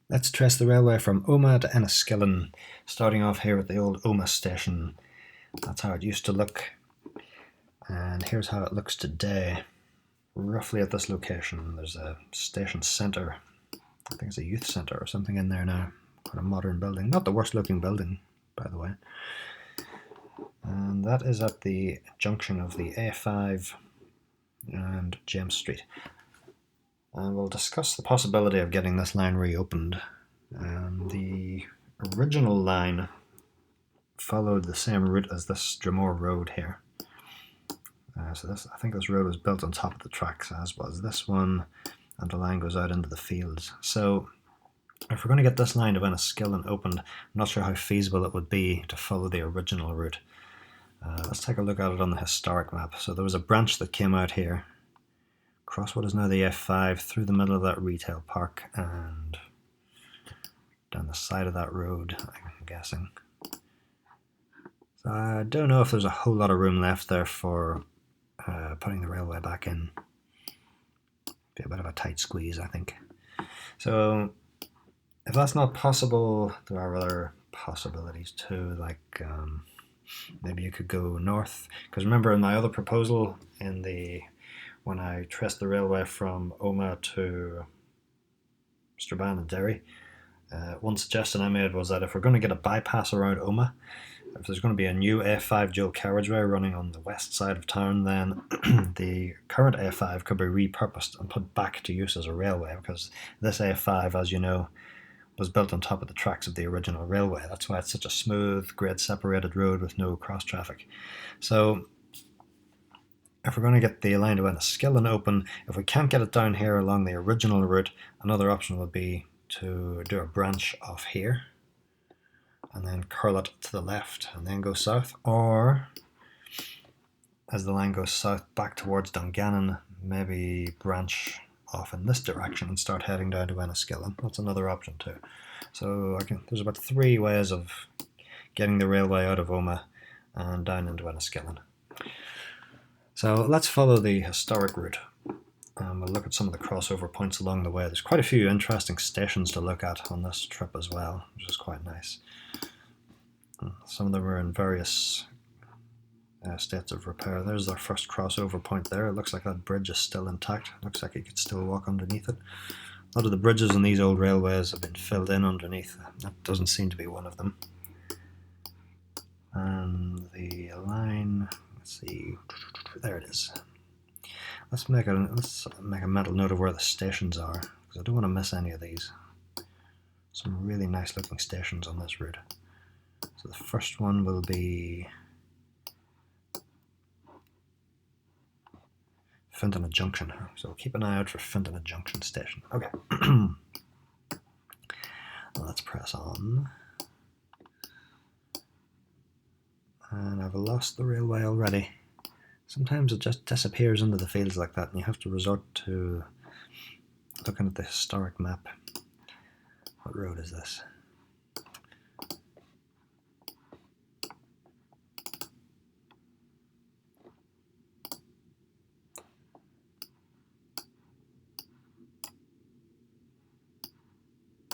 Let's trace the railway from Omagh to Enniskillen, starting off here at the old Omagh station. That's how it used to look, and here's how it looks today. Roughly at this location, there's a station centre. I think it's a youth centre or something in there now. Quite a modern building. Not the worst looking building, by the way. And that is at the junction of the A5 and James Street. And we'll discuss the possibility of getting this line reopened. The original line followed the same route as this Dromore road here. I think this road was built on top of the tracks, as was this one, and the line goes out into the fields. So if we're going to get this line to Enniskillen opened, I'm not sure how feasible it would be to follow the original route. Let's take a look at it on the historic map. So there was a branch that came out here, across what is now the F5, through the middle of that retail park, and down the side of that road, I'm guessing. So I don't know if there's a whole lot of room left there for putting the railway back in. Be a bit of a tight squeeze, I think. So if that's not possible, there are other possibilities too, like maybe you could go north. Because remember, in my other proposal, when I traced the railway from Omagh to Strabane and Derry, one suggestion I made was that if we're going to get a bypass around Omagh, if there's going to be a new A5 dual carriageway running on the west side of town, then the current A5 could be repurposed and put back to use as a railway, because this A5, as you know, was built on top of the tracks of the original railway. That's why it's such a smooth, grade-separated road with no cross-traffic. So if we're going to get the line to Enniskillen open, if we can't get it down here along the original route, another option would be to do a branch off here and then curl it to the left and then go south, or as the line goes south back towards Dungannon, maybe branch off in this direction and start heading down to Enniskillen. That's another option too. So there's about 3 ways of getting the railway out of Omagh and down into Enniskillen. So let's follow the historic route. We'll look at some of the crossover points along the way. There's quite a few interesting stations to look at on this trip as well, which is quite nice. Some of them are in various states of repair. There's our first crossover point there. It looks like that bridge is still intact. It looks like you could still walk underneath it. A lot of the bridges on these old railways have been filled in underneath. That doesn't seem to be one of them. And the line, let's see, there it is. Let's make a mental note of where the stations are, because I don't want to miss any of these. Some really nice looking stations on this route. So the first one will be Fintona Junction. So keep an eye out for Fintona Junction station. Okay. Let's press on. And I've lost the railway already. Sometimes it just disappears into the fields like that, and you have to resort to looking at the historic map. What road is this?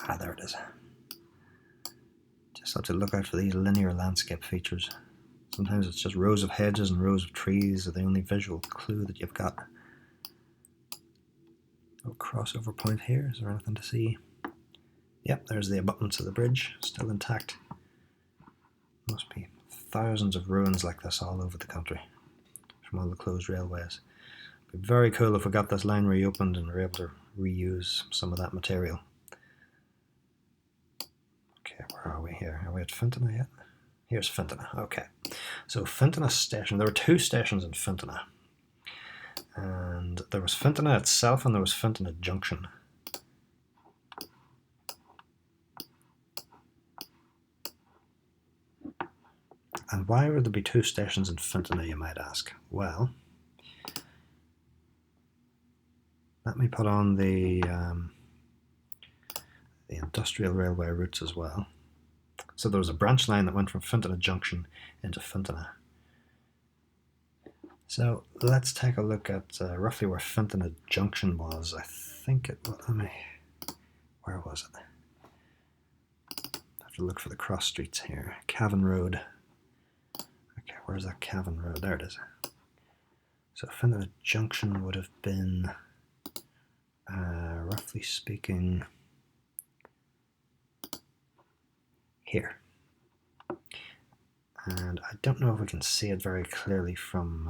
Ah, there it is. Just have to look out for these linear landscape features. Sometimes it's just rows of hedges and rows of trees are the only visual clue that you've got. No crossover point here. Is there anything to see? Yep, there's the abutments of the bridge, still intact. Must be thousands of ruins like this all over the country from all the closed railways. It'd be very cool if we got this line reopened and were able to reuse some of that material. Okay, where are we here? Are we at Fintona yet? Here's Fintona. Okay, so Fintona station. There were 2 stations in Fintona, and there was Fintona itself and there was Fintona Junction. And why would there be 2 stations in Fintona, you might ask? Well, let me put on the industrial railway routes as well. So there was a branch line that went from Fintona Junction into Fintona. So let's take a look at roughly where Fintona Junction was. I think it. Where was it? look for the cross streets here. Cavan Road. Okay, where's that Cavan Road? There it is. So Fintona Junction would have been, roughly speaking, here. And I don't know if we can see it very clearly from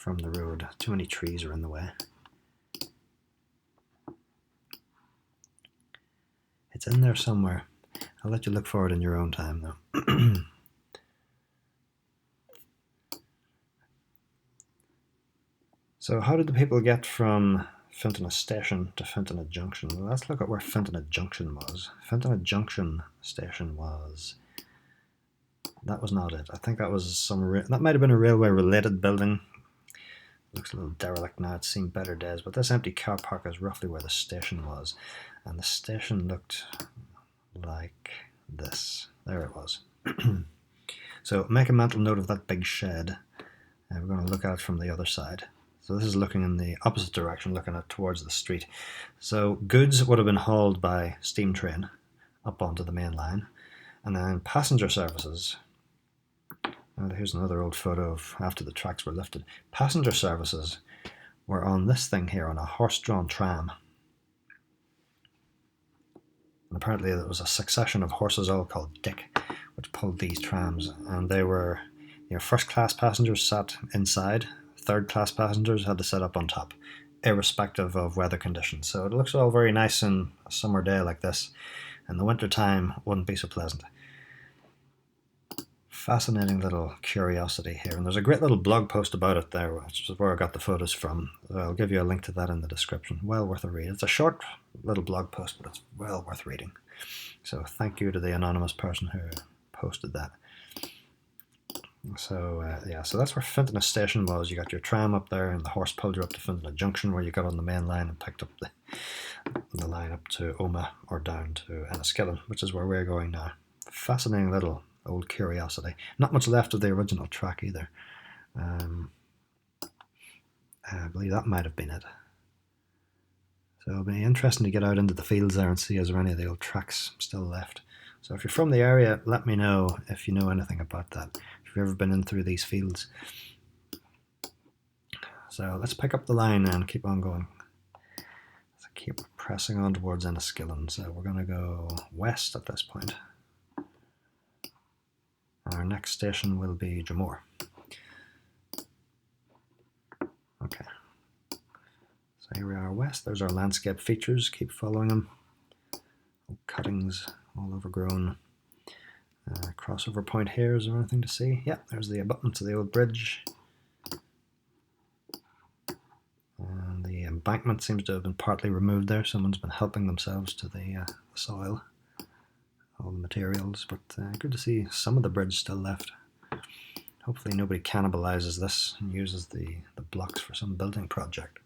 the road. Too many trees are in the way. It's in there somewhere. I'll let you look for it in your own time, though. So how did the people get from Fintona Station to Fintona Junction? Well, let's look at where Fintona Junction was. Fintona Junction Station was... That was not it. I think that was that might have been a railway-related building. Looks a little derelict now. It's seen better days. But this empty car park is roughly where the station was. And the station looked like this. There it was. So make a mental note of that big shed. And we're going to look at it from the other side. So this is looking in the opposite direction, looking at towards the street. So goods would have been hauled by steam train up onto the main line. And then passenger services. Here's another old photo of after the tracks were lifted. Passenger services were on this thing here, on a horse-drawn tram. And apparently there was a succession of horses all called Dick, which pulled these trams. And they were, first-class passengers sat inside. Third-class passengers had to sit up on top, irrespective of weather conditions. So it looks all very nice in a summer day like this. In the winter time, wouldn't be so pleasant. Fascinating little curiosity here, and there's a great little blog post about it there, which is where I got the photos from. So I'll give you a link to that in the description. Well worth a read. It's a short little blog post, but it's well worth reading. So thank you to the anonymous person who posted that. So yeah, so that's where Fintona Station was. You got your tram up there, and the horse pulled you up to Fintona Junction, where you got on the main line and picked up the line up to Omagh or down to Enniskillen, which is where we're going now. Fascinating little old curiosity. Not much left of the original track either. I believe that might have been it. So it'll be interesting to get out into the fields there and see is there any of the old tracks still left. So if you're from the area, let me know if you know anything about that. If you've ever been in through these fields. So let's pick up the line and keep on going. Let's keep pressing on towards Enniskillen. So we're going to go west at this point. And our next station will be Dromore. Okay. So here we are west. There's our landscape features. Keep following them. Cuttings, all overgrown. Crossover point here. Is there anything to see? Yeah, there's the abutments of the old bridge. And the embankment seems to have been partly removed there. Someone's been helping themselves to the soil. All the materials, but good to see some of the bridge still left. Hopefully nobody cannibalizes this and uses the blocks for some building project.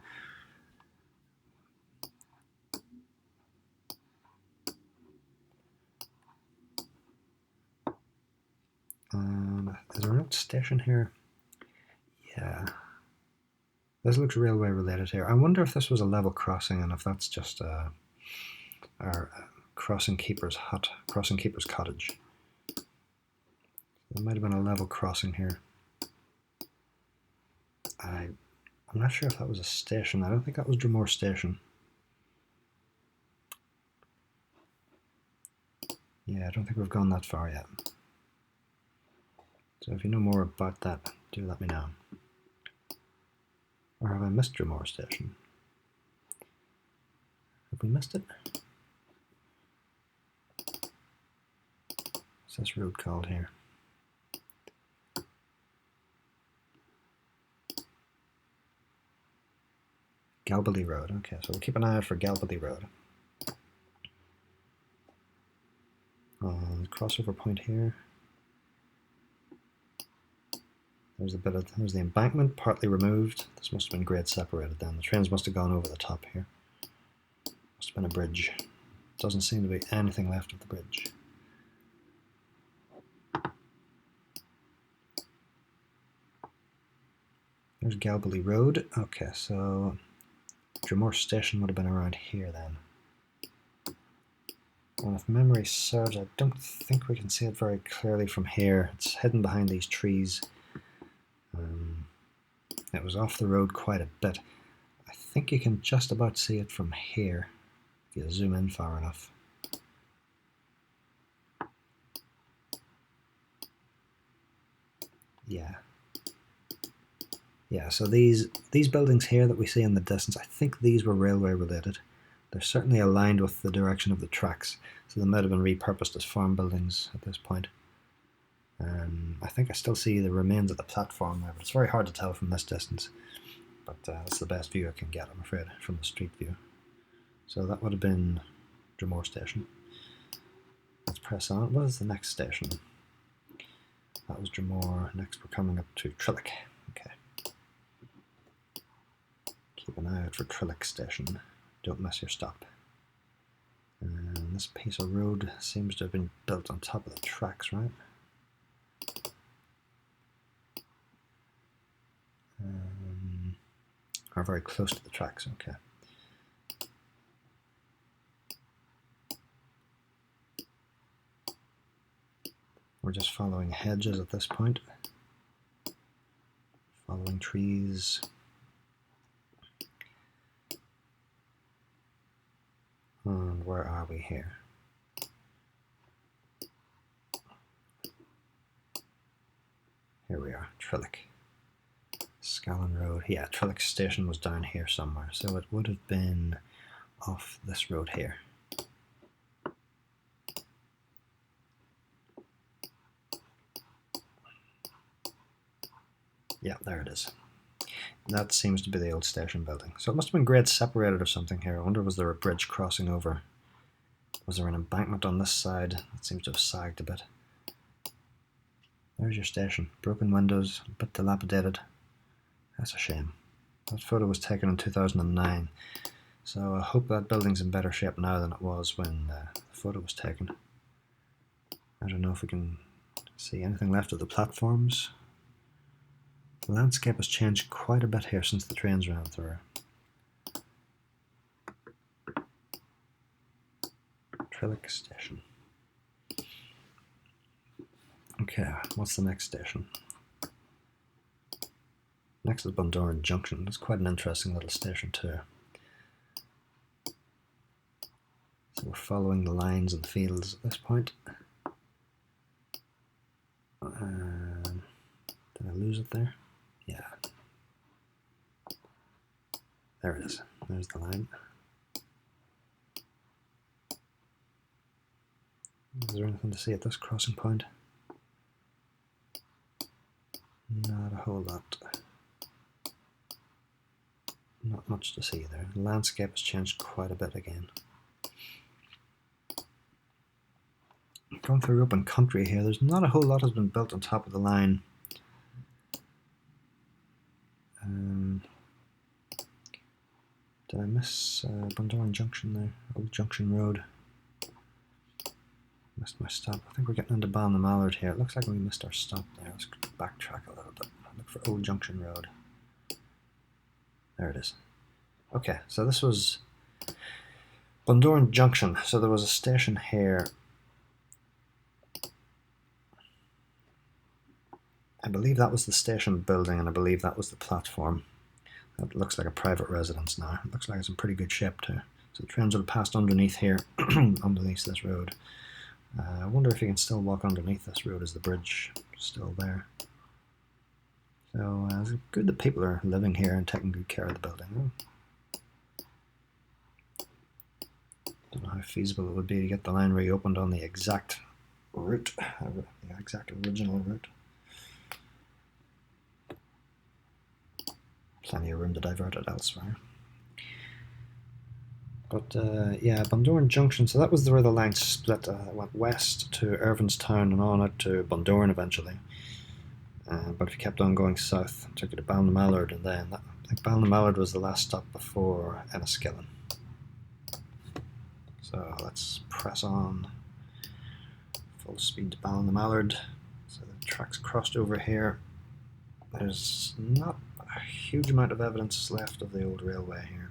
Is there an old station here? Yeah. This looks railway related here. I wonder if this was a level crossing and if that's just our crossing keeper's hut, crossing keeper's cottage. There might have been a level crossing here. I'm not sure if that was a station. I don't think that was Dromore Station. Yeah, I don't think we've gone that far yet. So if you know more about that, do let me know. Or have I missed Dromore Station? Have we missed it? What's this road called here? Galbally Road. Okay, so we'll keep an eye out for Galbally Road. Crossover point here. There's the embankment, partly removed. This must have been grade separated then. The trains must have gone over the top here. Must have been a bridge. Doesn't seem to be anything left of the bridge. There's Galbally Road. Okay, so Dromore Station would have been around here then. And if memory serves, I don't think we can see it very clearly from here. It's hidden behind these trees. It was off the road quite a bit. I think you can just about see it from here, if you zoom in far enough. Yeah, so these buildings here that we see in the distance, I think these were railway related. They're certainly aligned with the direction of the tracks, so they might have been repurposed as farm buildings at this point. I think I still see the remains of the platform there, but it's very hard to tell from this distance. But that's the best view I can get, I'm afraid, from the street view. So that would have been Dromore Station. Let's press on. What is the next station? That was Dromore. Next we're coming up to Trillick. Okay. Keep an eye out for Trillick Station. Don't miss your stop. And this piece of road seems to have been built on top of the tracks, right? Or very close to the tracks, okay. We're just following hedges at this point. Following trees. And where are we here? Here we are, Trillick. Scallon Road. Yeah, Trillick Station was down here somewhere, so it would have been off this road here. Yeah, there it is. That seems to be the old station building. So it must have been grades separated or something here. I wonder, was there a bridge crossing over? Was there an embankment on this side? It seems to have sagged a bit. There's your station. Broken windows, a bit dilapidated. That's a shame. That photo was taken in 2009, so I hope that building's in better shape now than it was when the photo was taken. I don't know if we can see anything left of the platforms. The landscape has changed quite a bit here since the trains ran through. Trillick Station. Okay, what's the next station? Next is Bundoran Junction. That's quite an interesting little station too. So we're following the lines and the fields at this point. Did I lose it there? Yeah. There it is. There's the line. Is there anything to see at this crossing point? Not a whole lot. Not much to see there. The landscape has changed quite a bit again. Going through open country here, there's not a whole lot has been built on top of the line. Did I miss Bundoran Junction there? Old Junction Road. Missed my stop. I think we're getting into Ballinamallard here. It looks like we missed our stop there. Let's backtrack a little bit. Look for Old Junction Road. There it is. Okay, so this was Bundoran Junction. So there was a station here. I believe that was the station building, and I believe that was the platform. That looks like a private residence now. It looks like it's in pretty good shape too. So the trains would have passed underneath here, underneath this road. I wonder if you can still walk underneath this road. Is the bridge still there? So it's good that people are living here and taking good care of the building. Don't know how feasible it would be to get the line reopened on the exact route, the exact original route. Plenty of room to divert it elsewhere. But yeah, Bundoran Junction, so that was where the line split. It went west to Irvinstown and on out to Bundoran eventually. But if you kept on going south, it took you to Ballinamallard, and then I think Ballinamallard was the last stop before Enniskillen. So let's press on full speed to Ballinamallard. So the tracks crossed over here. There's not a huge amount of evidence left of the old railway here.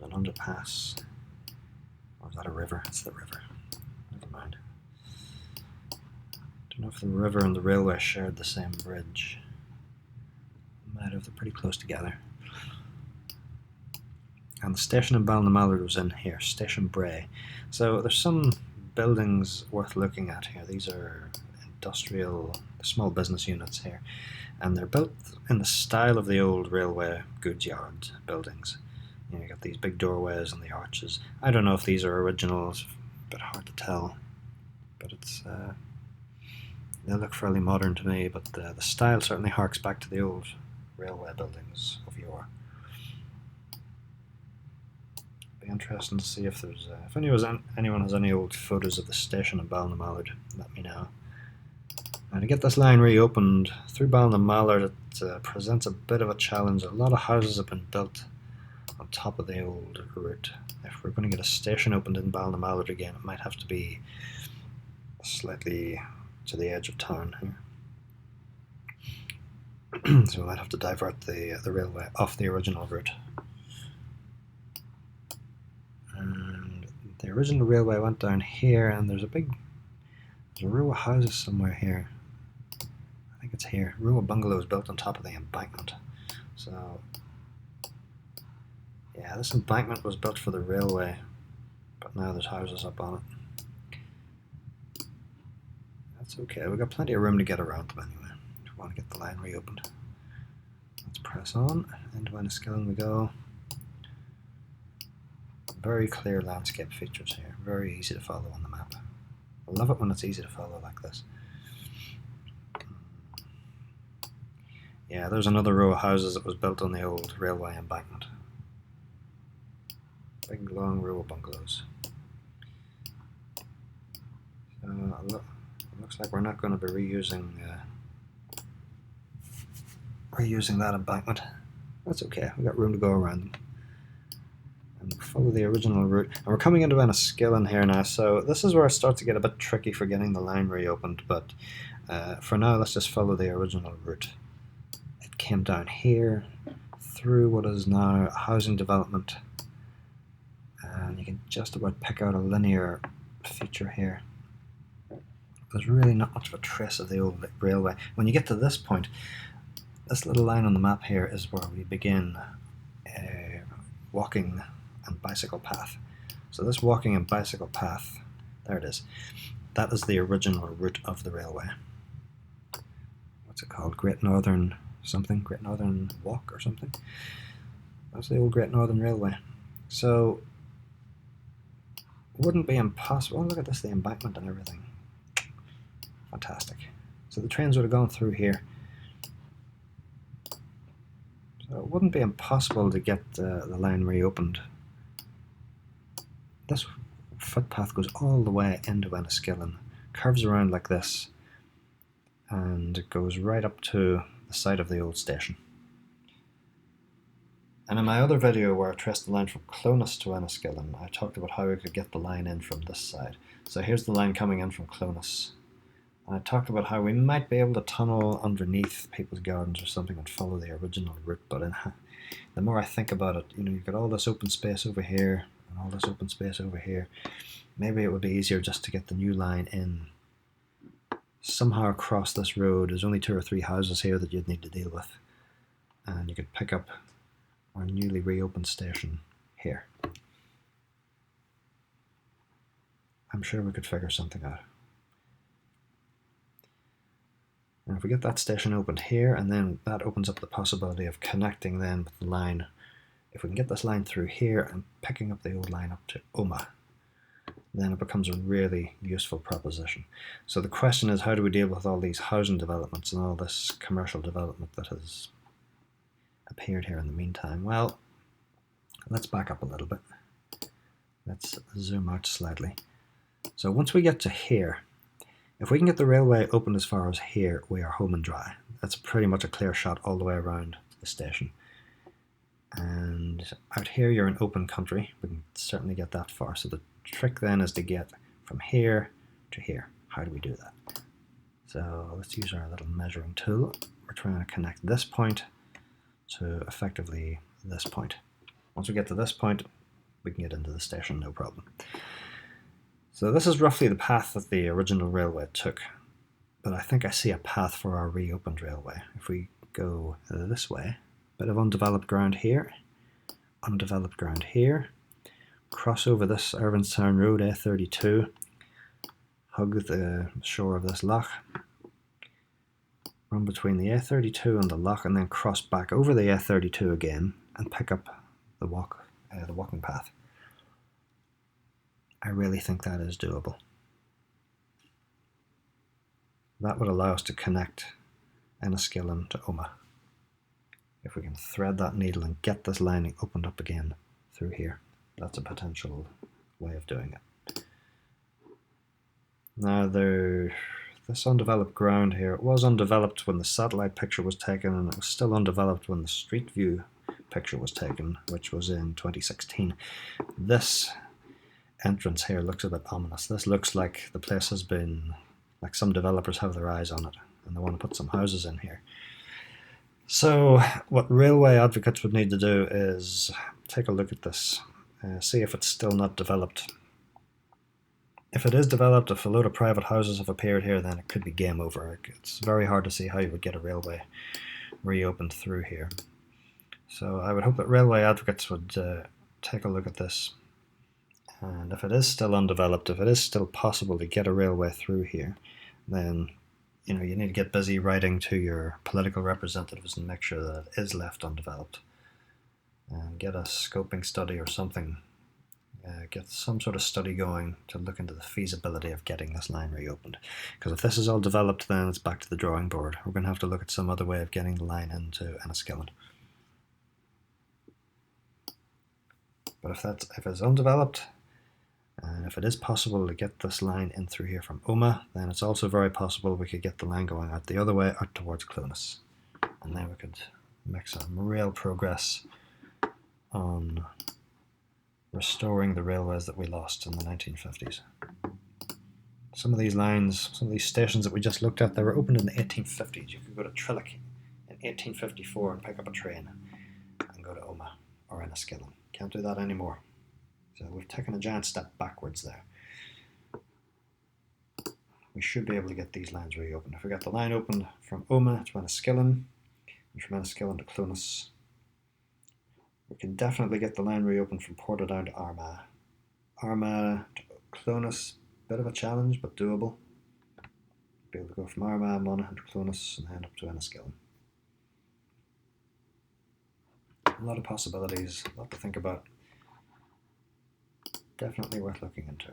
An underpass, or is that a river. It's the river. Never mind. Don't know if the river and the railway shared the same bridge. Might have. They're pretty close together. And the station in Ballinamallard was in here, Station Bray. So there's some buildings worth looking at here. These are industrial, small business units here. And they're built in the style of the old railway goods yard buildings. You know, you got these big doorways and the arches. I don't know if these are originals, a bit hard to tell. But it's they look fairly modern to me, but the style certainly harks back to the old railway buildings of yore. Be interesting to see if there's if anyone has any old photos of the station in Ballinamallard. Let me know. Now to get this line reopened through Ballinamallard, it presents a bit of a challenge. A lot of houses have been built on top of the old route. If we're going to get a station opened in Ballinamallard again, it might have to be slightly to the edge of town here. So we might have to divert the railway off the original route. And the original railway went down here, and there's a row of houses somewhere here. I think it's here. A row of bungalows built on top of the embankment. So yeah, this embankment was built for the railway, but now there's houses up on it. That's okay, we've got plenty of room to get around them anyway, if we want to get the line reopened. Let's press on, into Enniskillen we go. Very clear landscape features here, very easy to follow on the map. I love it when it's easy to follow like this. Yeah, there's another row of houses that was built on the old railway embankment. Big long row of bungalows. So it looks like we're not going to be reusing that embankment. That's okay, we've got room to go around them. And follow the original route. And we're coming into Enniskillen here now, so this is where it starts to get a bit tricky for getting the line reopened, but for now let's just follow the original route. It came down here, through what is now a housing development, and you can just about pick out a linear feature here. There's really not much of a trace of the old railway. When you get to this point, this little line on the map here is where we begin walking and bicycle path. So this walking and bicycle path, there it is. That is the original route of the railway. What's it called? Great Northern something? Great Northern Walk or something? That's the old Great Northern Railway. So it wouldn't be impossible. Oh, look at this, the embankment and everything. Fantastic. So the trains would have gone through here. So it wouldn't be impossible to get the line reopened. This footpath goes all the way into Enniskillen, curves around like this, and it goes right up to the site of the old station. And in my other video where I traced the line from Clonus to Enniskillen, I talked about how we could get the line in from this side. So here's the line coming in from Clonus. And I talked about how we might be able to tunnel underneath people's gardens or something and follow the original route, but the more I think about it, you know, you've got all this open space over here and all this open space over here. Maybe it would be easier just to get the new line in somehow across this road. There's only 2 or 3 houses here that you'd need to deal with, and you could pick up our newly reopened station here. I'm sure we could figure something out. And if we get that station opened here, and then that opens up the possibility of connecting then with the line. If we can get this line through here and picking up the old line up to Omagh, then it becomes a really useful proposition. So the question is, how do we deal with all these housing developments and all this commercial development that has appeared here in the meantime? Well, let's back up a little bit. Let's zoom out slightly. So once we get to here, if we can get the railway open as far as here, we are home and dry. That's pretty much a clear shot all the way around the station. And out here you're in open country. We can certainly get that far. So the trick then is to get from here to here. How do we do that? So let's use our little measuring tool. We're trying to connect this point to effectively this point. Once we get to this point, we can get into the station, no problem. So this is roughly the path that the original railway took, but I think I see a path for our reopened railway. If we go this way, bit of undeveloped ground here, undeveloped ground here, cross over this Irvinstown Road, A32, hug the shore of this loch, run between the A32 and the loch, and then cross back over the A32 again and pick up the walking path. I really think that is doable. That would allow us to connect Enniskillen to Omagh. If we can thread that needle and get this lining opened up again through here, that's a potential way of doing it. Now this undeveloped ground here, it was undeveloped when the satellite picture was taken, and it was still undeveloped when the street view picture was taken, which was in 2016. This entrance here looks a bit ominous. This looks like the place has been, like some developers have their eyes on it and they want to put some houses in here. So what railway advocates would need to do is take a look at this, see if it's still not developed. If it is developed, if a load of private houses have appeared here, then it could be game over. It's very hard to see how you would get a railway reopened through here. So I would hope that railway advocates would take a look at this. And if it is still undeveloped, if it is still possible to get a railway through here, then you need to get busy writing to your political representatives and make sure that it is left undeveloped. And get a scoping study or something. Get some sort of study going to look into the feasibility of getting this line reopened. Because if this is all developed, then it's back to the drawing board. We're going to have to look at some other way of getting the line into Enniskillen. But if it's undeveloped, and if it is possible to get this line in through here from Omagh, then it's also very possible we could get the line going out the other way, out towards Clones. And then we could make some real progress on restoring the railways that we lost in the 1950s. Some of these lines, some of these stations that we just looked at, they were opened in the 1850s. You could go to Trillick in 1854 and pick up a train and go to Omagh or Enniskillen. Can't do that anymore. So we've taken a giant step backwards there. We should be able to get these lines reopened. If we got the line opened from Omagh to Enniskillen, and from Enniskillen to Clones, we can definitely get the line reopened from Portadown to Armagh. Armagh to Clones, bit of a challenge, but doable. Be able to go from Armagh, Monaghan to Clones, and end up to Enniskillen. A lot of possibilities, a lot to think about. Definitely worth looking into.